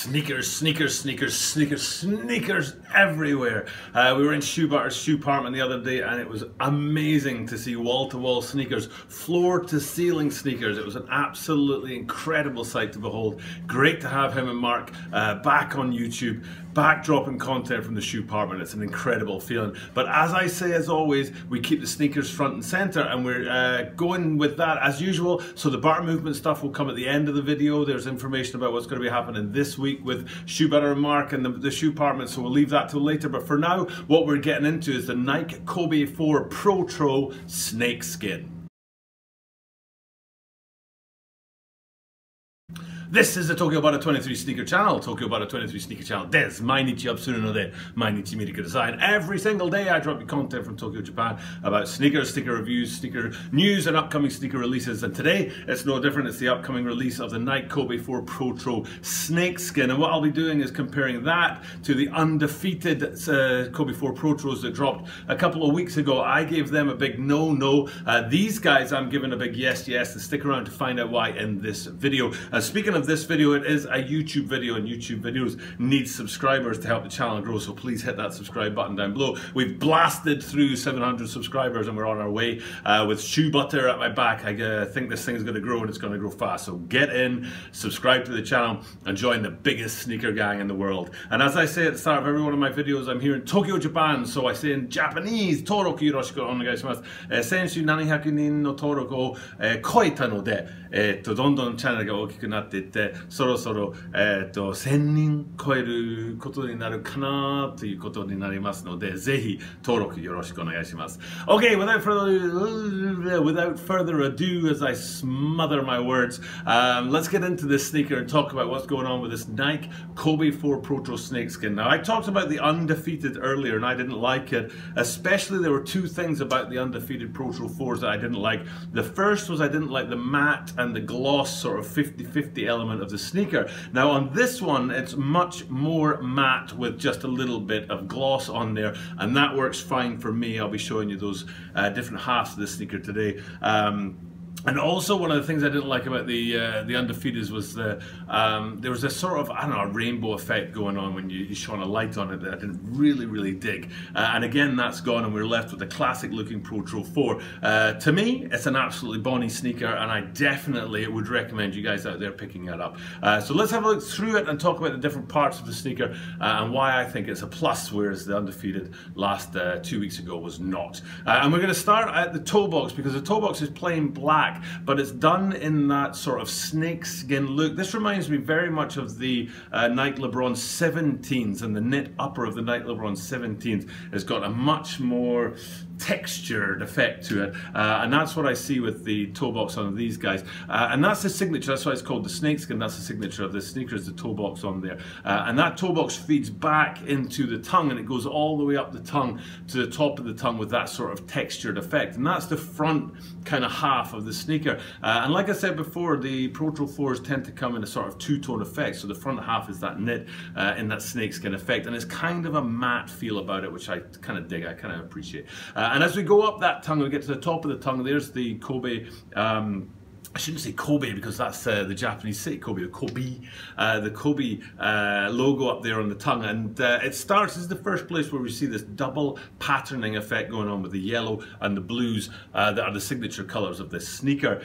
Sneakers, sneakers, sneakers, sneakers, sneakers everywhere. We were in Shoe Butter's shoe apartment the other day and it was amazing to see wall-to-wall sneakers, floor-to-ceiling sneakers. It was an absolutely incredible sight to behold. Great to have him and Mark back on YouTube, back dropping content from the shoe apartment. It's an incredible feeling. But as I say, as always, we keep the sneakers front and center, and we're going with that as usual. So the butter movement stuff will come at the end of the video. There's information about what's going to be happening this week with Shoe Butter and Mark and the shoe apartment, so we'll leave that till later. But for now, what we're getting into is the Nike Kobe 4 Protro Snakeskin. This is the Tokyo Butter 23 Sneaker Channel. Tokyo Butter 23 Sneaker Channel des. Mainichi Absuru no de. Mainichi Mirika Design. Every single day I drop you content from Tokyo, Japan about sneakers, sneaker reviews, sneaker news and upcoming sneaker releases. And today it's no different. It's the upcoming release of the Nike Kobe 4 Protro Snakeskin. And what I'll be doing is comparing that to the undefeated Kobe 4 Protros that dropped a couple of weeks ago. I gave them a big no. These guys I'm giving a big yes. And stick around to find out why in this video. Speaking of this video, it is a YouTube video, and YouTube videos need subscribers to help the channel grow, so please hit that subscribe button down below. We've blasted through 700 subscribers and we're on our way with Shoe Butter at my back. I think this thing's going to grow, and it's going to grow fast, so get in, subscribe to the channel and join the biggest sneaker gang in the world. And as I say at the start of every one of my videos, I'm here in Tokyo, Japan, so I say in Japanese, Toroku yoroshiku onegaishimasu. Senshu 700人の登録を超えたので、どんどんチャンネルが大きくなっていって、そろそろ1000人超えることになるかなということになりますので、ぜひ登録よろしくお願いします。Okay, without further ado, as I smother my words, let's get into this sneaker and talk about what's going on with this Nike Kobe 4 Protro Snakeskin. Now, I talked about the undefeated earlier and I didn't like it. Especially, there were two things about the undefeated Protro 4s that I didn't like. The first was I didn't like the matte and the gloss sort of 50-50 element of the sneaker. Now on this one, it's much more matte with just a little bit of gloss on there, and that works fine for me. I'll be showing you those different halves of the sneaker today. And also, one of the things I didn't like about the undefeateds was there was a sort of, I don't know, a rainbow effect going on when you shone a light on it that I didn't really dig. And again, that's gone, and we're left with the classic looking Protro 4. To me, it's an absolutely bonny sneaker, and I definitely would recommend you guys out there picking it up. So let's have a look through it and talk about the different parts of the sneaker and why I think it's a plus, whereas the undefeated last 2 weeks ago was not. And we're going to start at the toe box, because the toe box is plain black, but it's done in that sort of snakeskin look. This reminds me very much of the Nike LeBron 17s, and the knit upper of the Nike LeBron 17s has got a much more textured effect to it, and that's what I see with the toe box on these guys, and that's the signature. That's why it's called the snakeskin. That's the signature of this sneaker, is the toe box on there, and that toe box feeds back into the tongue, and it goes all the way up the tongue to the top of the tongue with that sort of textured effect, and that's the front kind of half of the sneaker. And like I said before, the Protro 4s tend to come in a sort of two-tone effect, so the front half is that knit in that snakeskin effect, and it's kind of a matte feel about it, which I kind of dig, I kind of appreciate. And as we go up that tongue, we get to the top of the tongue, there's the Kobe, I shouldn't say Kobe because that's the Japanese city, Kobe, the Kobe logo up there on the tongue, and it starts, this is the first place where we see this double patterning effect going on with the yellow and the blues that are the signature colors of this sneaker.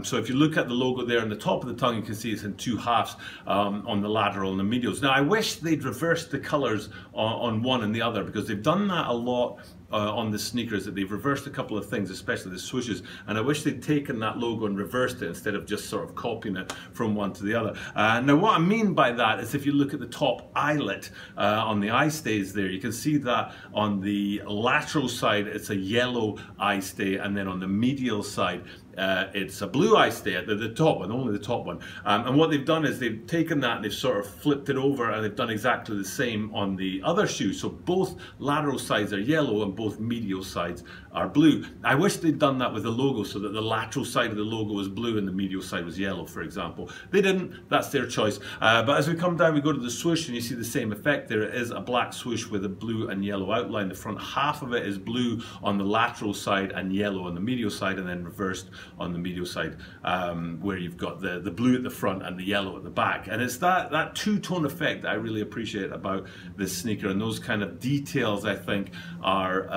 So if you look at the logo there on the top of the tongue, you can see it's in two halves on the lateral and the medials. Now I wish they'd reversed the colors on one and the other, because they've done that a lot on the sneakers, that they've reversed a couple of things, especially the swooshes, and I wish they'd taken that logo and reversed it instead of just sort of copying it from one to the other. Now what I mean by that is, if you look at the top eyelet on the eye stays there, you can see that on the lateral side it's a yellow eye stay, and then on the medial side it's a blue eye stay at the top one, only the top one. And what they've done is they've taken that and they've sort of flipped it over, and they've done exactly the same on the other shoe. So both lateral sides are yellow and both medial sides are blue. I wish they'd done that with the logo, so that the lateral side of the logo was blue and the medial side was yellow, for example. They didn't, that's their choice. But as we come down, we go to the swoosh, and you see the same effect there. It is a black swoosh with a blue and yellow outline. The front half of it is blue on the lateral side and yellow on the medial side, and then reversed on the medial side, where you've got the blue at the front and the yellow at the back. And it's that two-tone effect that I really appreciate about this sneaker, and those kind of details I think are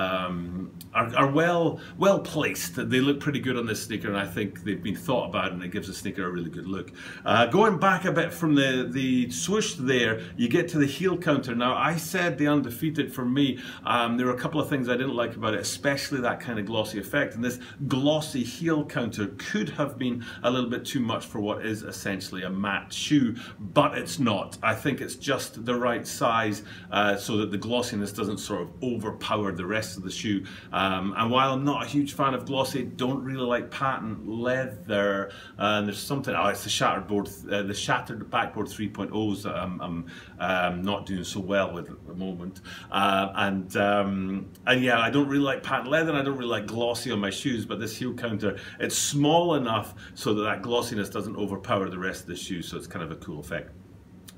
well placed. They look pretty good on this sneaker, and I think they've been thought about, and it gives the sneaker a really good look. Going back a bit from the swoosh there, you get to the heel counter. Now, I said the undefeated for me, there were a couple of things I didn't like about it, especially that kind of glossy effect, and this glossy heel counter could have been a little bit too much for what is essentially a matte shoe, but it's not. I think it's just the right size so that the glossiness doesn't sort of overpower the rest of the shoe. And while I'm not a huge fan of glossy, don't really like patent leather, and there's something, it's the shattered backboard 3.0s that I'm not doing so well with at the moment. And yeah, I don't really like patent leather, and I don't really like glossy on my shoes, but this heel counter, it's small enough so that glossiness doesn't overpower the rest of the shoe, so it's kind of a cool effect.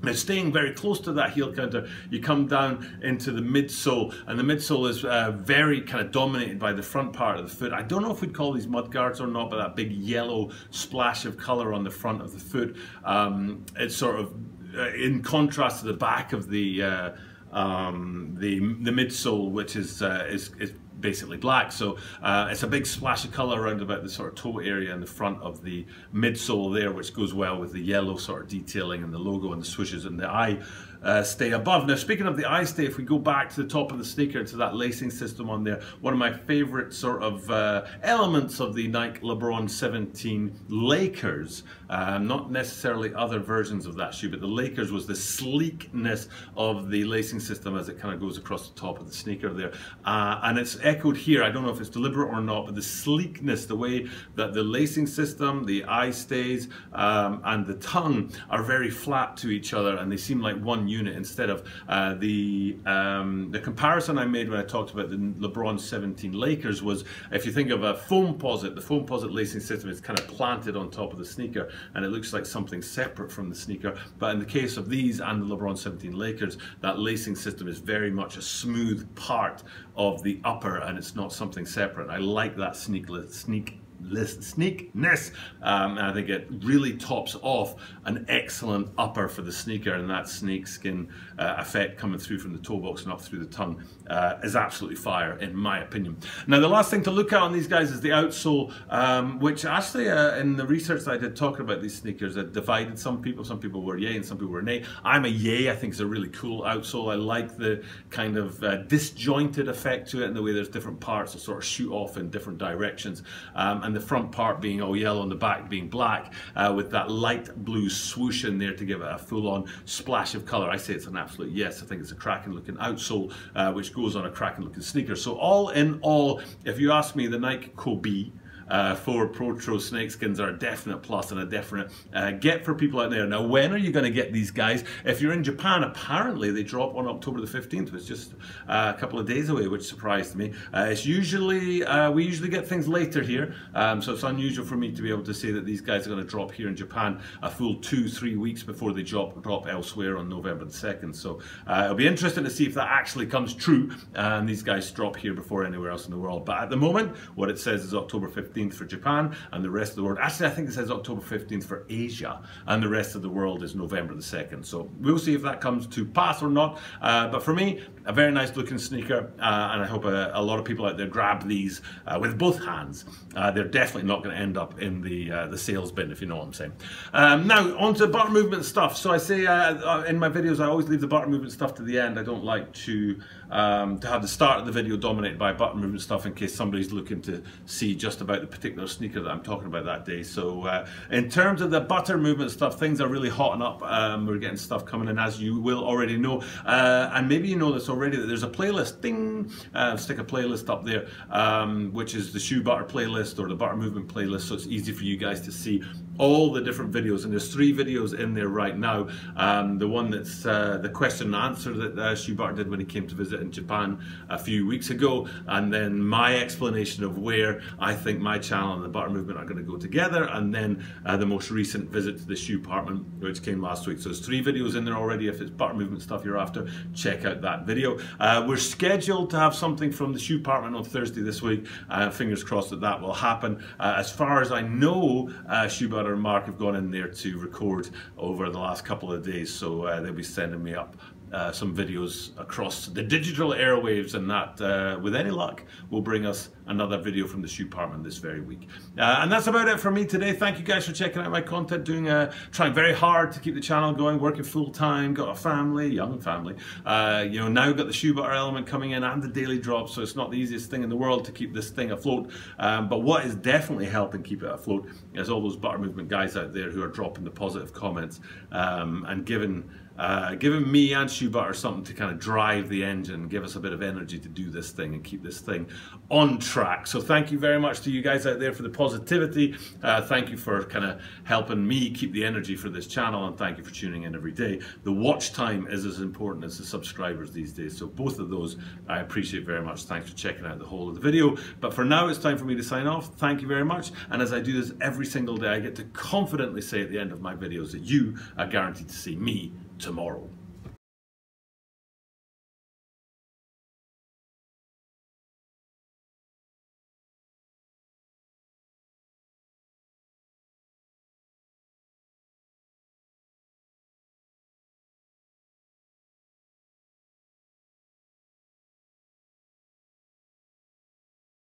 Now, staying very close to that heel counter, you come down into the midsole, and the midsole is very kind of dominated by the front part of the foot. I don't know if we'd call these mud guards or not, but that big yellow splash of color on the front of the foot, it's sort of in contrast to the back of the midsole, which is basically black. So it's a big splash of color around about the sort of toe area in the front of the midsole there, which goes well with the yellow sort of detailing and the logo and the swooshes and the eye stay above. Now, speaking of the eye stay, if we go back to the top of the sneaker, to that lacing system on there, one of my favorite sort of elements of the Nike LeBron 17 Lakers, not necessarily other versions of that shoe, but the Lakers, was the sleekness of the lacing system as it kind of goes across the top of the sneaker there. And it's echoed here. I don't know if it's deliberate or not, but the sleekness, the way that the lacing system, the eye stays, and the tongue are very flat to each other, and they seem like one unit instead of the comparison I made when I talked about the LeBron 17 Lakers was, if you think of a foamposite, the foamposite lacing system is kind of planted on top of the sneaker, and it looks like something separate from the sneaker. But in the case of these and the LeBron 17 Lakers, that lacing system is very much a smooth part of the upper, and it's not something separate. I like that sneakness, and I think it really tops off an excellent upper for the sneaker, and that snakeskin effect coming through from the toe box and up through the tongue is absolutely fire, in my opinion. Now, the last thing to look at on these guys is the outsole, which actually in the research that I did talking about these sneakers, it divided some people. Some people were yay and some people were nay. I'm a yay. I think it's a really cool outsole. I like the kind of disjointed effect to it, and the way there's different parts that sort of shoot off in different directions, and the front part being all yellow and the back being black, with that light blue swoosh in there to give it a full-on splash of color. I say it's an absolute yes. I think it's a cracking looking outsole, which goes on a cracking looking sneaker. So all in all, if you ask me, the Nike Kobe for Protro Snakeskins are a definite plus and a definite get for people out there. Now, when are you going to get these guys? If you're in Japan, apparently they drop on October the 15th, which is just a couple of days away, which surprised me. It's usually, we usually get things later here, so it's unusual for me to be able to say that these guys are going to drop here in Japan a full 2-3 weeks before they drop elsewhere on November the 2nd. So it'll be interesting to see if that actually comes true, and these guys drop here before anywhere else in the world. But at the moment, what it says is October 15th for Japan, and the rest of the world, actually I think it says October 15th for Asia, and the rest of the world is November the 2nd. So we'll see if that comes to pass or not, but for me, a very nice looking sneaker, and I hope a lot of people out there grab these with both hands. They're definitely not going to end up in the sales bin, if you know what I'm saying. Now, on to button movement stuff. So I say in my videos, I always leave the button movement stuff to the end. I don't like to have the start of the video dominated by button movement stuff in case somebody's looking to see just about the particular sneaker that I'm talking about that day. So in terms of the button movement stuff, things are really hotting up. We're getting stuff coming in, as you will already know, and maybe you know this already, that there's a playlist, ding, stick a playlist up there, which is the shoe butter playlist or the butter movement playlist, so it's easy for you guys to see all the different videos, and there's 3 videos in there right now. The one that's the question and answer that Shoe Butter did when he came to visit in Japan a few weeks ago, and then my explanation of where I think my channel and the Butter Movement are going to go together, and then the most recent visit to the shoe apartment, which came last week. So there's 3 videos in there already. If it's Butter Movement stuff you're after, check out that video. We're scheduled to have something from the shoe apartment on Thursday this week. Fingers crossed that that will happen. As far as I know, Shoe Butter and Mark have gone in there to record over the last couple of days, so they'll be sending me up some videos across the digital airwaves, and that, with any luck, will bring us another video from the shoe apartment this very week. And that's about it for me today. Thank you guys for checking out my content, trying very hard to keep the channel going, working full time, got a family, young family, you know, now got the Shoe Butter element coming in and the daily drop, so it's not the easiest thing in the world to keep this thing afloat, but what is definitely helping keep it afloat is all those Butter Movement guys out there who are dropping the positive comments, and giving me and Shoe Butter something to kind of drive the engine, give us a bit of energy to do this thing and keep this thing on track. So thank you very much to you guys out there for the positivity. Thank you for kind of helping me keep the energy for this channel, and thank you for tuning in every day. The watch time is as important as the subscribers these days, so both of those I appreciate very much. Thanks for checking out the whole of the video. But for now, it's time for me to sign off. Thank you very much, and as I do this every single day, I get to confidently say at the end of my videos that you are guaranteed to see me tomorrow.